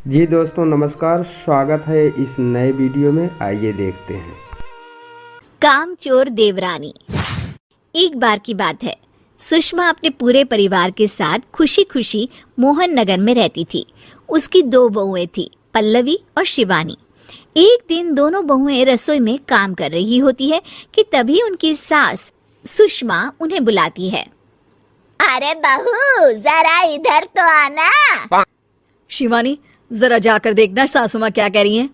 जी दोस्तों नमस्कार, स्वागत है इस नए वीडियो में। आइए देखते हैं। कामचोर देवरानी। एक बार की बात है, सुषमा अपने पूरे परिवार के साथ खुशी खुशी मोहन नगर में रहती थी। उसकी 2 बहुएं थी, पल्लवी और शिवानी। एक दिन दोनों बहुएं रसोई में काम कर रही होती है कि तभी उनकी सास सुषमा उन्हें बुलाती है। अरे बहू, जरा इधर तो आना। शिवानी, जरा जाकर देखना सासू माँ क्या कह रही हैं।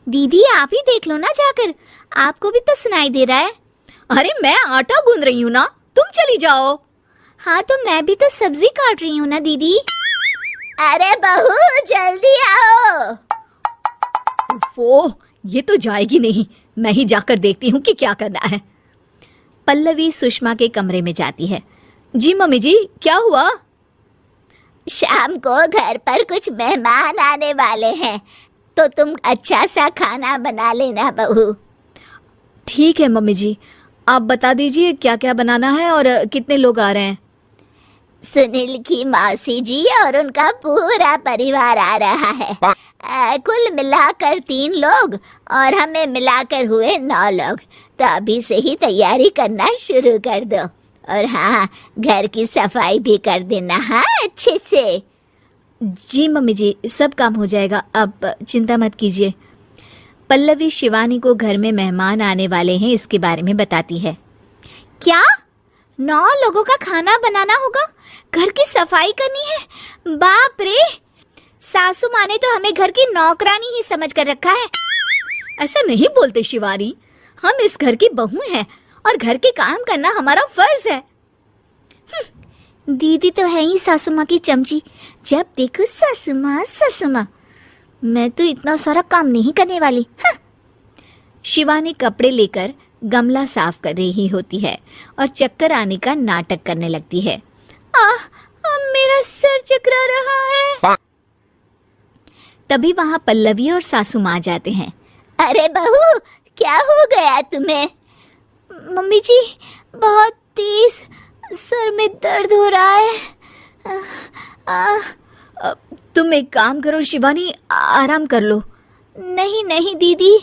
दीदी आप ही देख लो ना जाकर, आपको भी तो सुनाई दे रहा है। अरे मैं आटा गूंद रही हूँ ना, तुम चली जाओ। हाँ तो मैं भी तो सब्जी काट रही हूँ ना दीदी। अरे बहू जल्दी आओ। ओह, ये तो जाएगी नहीं। मैं ही जाकर देखती हूँ कि क्या करना है। पल्लवी सुषमा के कमरे में जाती है। जी मम्मी जी, क्या हुआ? शाम को घर पर कुछ मेहमान आने वाले हैं, तो तुम अच्छा सा खाना बना लेना बहू। ठीक है मम्मी जी, आप बता दीजिए क्या क्या बनाना है और कितने लोग आ रहे हैं। सुनील की मौसी जी और उनका पूरा परिवार आ रहा है। कुल मिलाकर 3 लोग और हमें मिलाकर हुए 9 लोग। तो अभी से ही तैयारी करना शुरू कर दो। और हाँ, घर की सफाई भी कर देना, हाँ अच्छे से। जी मम्मी जी, सब काम हो जाएगा, आप चिंता मत कीजिए। पल्लवी शिवानी को घर में मेहमान आने वाले हैं इसके बारे में बताती है। क्या 9 लोगों का खाना बनाना होगा, घर की सफाई करनी है? बाप रे, सासू माँ ने तो हमें घर की नौकरानी ही समझ कर रखा है। ऐसा नहीं बोलते शिवानी, हम इस घर की बहू हैं और घर के काम करना हमारा फर्ज है। दीदी तो है ही सासू माँ की चमची, जब देखो सासू माँ सासू माँ। मैं तो इतना सारा काम नहीं करने वाली। शिवानी कपड़े लेकर गमला साफ कर रही होती है और चक्कर आने का नाटक करने लगती है। मेरा सर चकरा रहा है। तभी वहाँ पल्लवी और सासू माँ जाते हैं। अरे बहू, क्या हो गया तुम्हें? मम्मी जी, बहुत तेज सर में दर्द हो रहा है। तुम एक काम करो शिवानी, आराम कर लो। नहीं नहीं दीदी,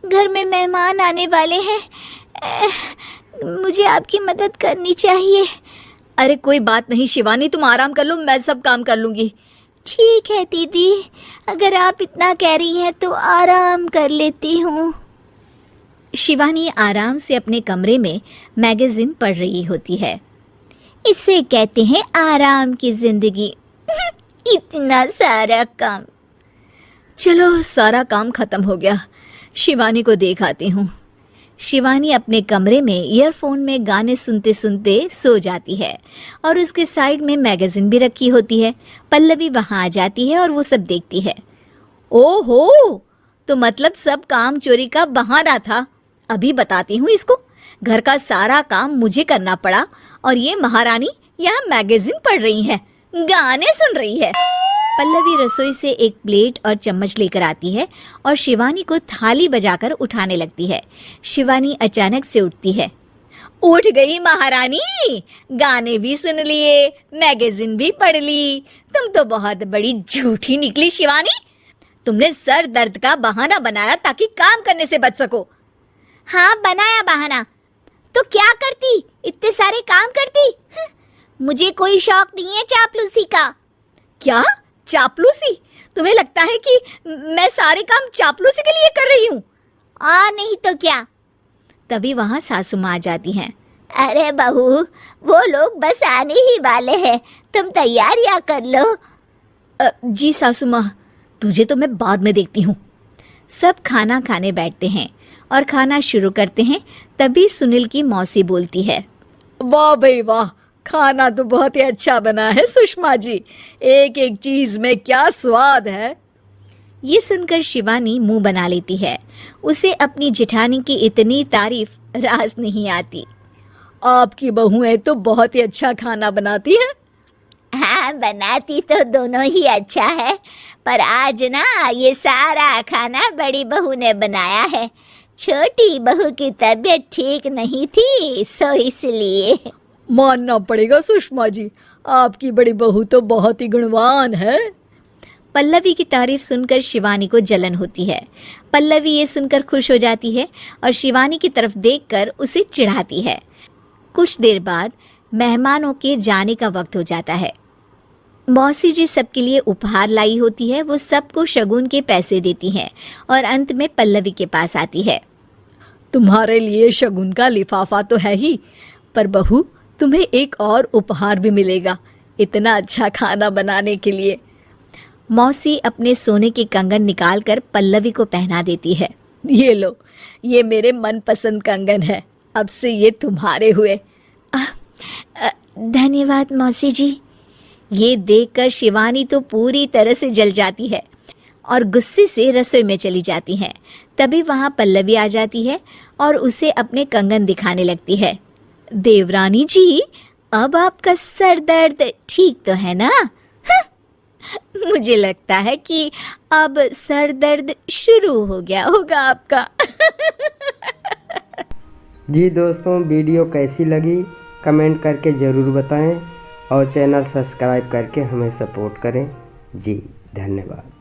घर में मेहमान आने वाले हैं, मुझे आपकी मदद करनी चाहिए। अरे कोई बात नहीं शिवानी, तुम आराम कर लो, मैं सब काम कर लूँगी। ठीक है दीदी, अगर आप इतना कह रही हैं तो आराम कर लेती हूँ। शिवानी आराम से अपने कमरे में मैगज़ीन पढ़ रही होती है। इसे कहते हैं आराम की जिंदगी। इतना सारा काम। चलो, सारा काम खत्म हो गया, शिवानी को देख आती हूँ। शिवानी अपने कमरे में ईयरफोन में गाने सुनते सुनते सो जाती है और उसके साइड में मैगज़ीन भी रखी होती है। पल्लवी वहाँ आ जाती है और वो सब देखती है। ओहो, तो मतलब सब काम चोरी का बहाना था। अभी बताती हूँ इसको। घर का सारा काम मुझे करना पड़ा और ये महारानी यहाँ मैगज़ीन पढ़ रही है, गाने सुन रही है। पल्लवी रसोई से एक प्लेट और चम्मच लेकर आती है और शिवानी को थाली बजाकर उठाने लगती है। शिवानी अचानक से उठती है। उठ गई महारानी, गाने भी सुन लिए, मैगज़ीन भी पढ़ ली। तुम तो बहुत बड़ी झूठी निकली शिवानी। तुमने सर दर्द का बहाना बनाया ताकि काम करने से बच सको। हाँ बनाया बहाना, तो क्या करती, इतने सारे काम करती। मुझे कोई शौक नहीं है चापलूसी का। क्या चापलूसी? तुम्हें लगता है कि मैं सारे काम चापलूसी के लिए कर रही हूँ? और नहीं तो क्या। तभी वहाँ सासू माँ आ जाती हैं। अरे बहू, वो लोग बस आने ही वाले हैं, तुम तैयारियाँ कर लो। जी सासू माँ, तुझे तो मैं बाद में देखती हूँ। सब खाना खाने बैठते हैं और खाना शुरू करते हैं। तभी सुनील की मौसी बोलती है। वाह भाई वाह, खाना तो बहुत ही अच्छा बना है सुषमा जी, एक एक चीज में क्या स्वाद है। ये सुनकर शिवानी मुंह बना लेती है। उसे अपनी जेठानी की इतनी तारीफ रास नहीं आती। आपकी बहुएं तो बहुत ही अच्छा खाना बनाती हैं। हाँ बनाती तो दोनों ही अच्छा है, पर आज ना ये सारा खाना बड़ी बहू ने बनाया है। छोटी बहू की तबीयत ठीक नहीं थी, सो इसलिए। मानना पड़ेगा सुषमा जी, आपकी बड़ी बहू तो बहुत ही गुणवान है। पल्लवी की तारीफ सुनकर शिवानी को जलन होती है। पल्लवी ये सुनकर खुश हो जाती है और शिवानी की तरफ देखकर उसे चिढ़ाती है। कुछ देर बाद मेहमानों के जाने का वक्त हो जाता है। मौसी जी सबके लिए उपहार लाई होती है। वो सबको शगुन के पैसे देती हैं और अंत में पल्लवी के पास आती है। तुम्हारे लिए शगुन का लिफाफा तो है ही, पर बहू तुम्हें एक और उपहार भी मिलेगा इतना अच्छा खाना बनाने के लिए। मौसी अपने सोने के कंगन निकालकर पल्लवी को पहना देती है। ये लो, ये मेरे मनपसंद कंगन है, अब से ये तुम्हारे हुए। धन्यवाद मौसी जी। ये देखकर शिवानी तो पूरी तरह से जल जाती है और गुस्से से रसोई में चली जाती है। तभी वहाँ पल्लवी आ जाती है और उसे अपने कंगन दिखाने लगती है। देवरानी जी, अब आपका सर दर्द ठीक तो है ना? मुझे लगता है कि अब सर दर्द शुरू हो गया होगा आपका। जी दोस्तों, वीडियो कैसी लगी कमेंट करके ज़रूर बताएं और चैनल सब्सक्राइब करके हमें सपोर्ट करें। जी धन्यवाद।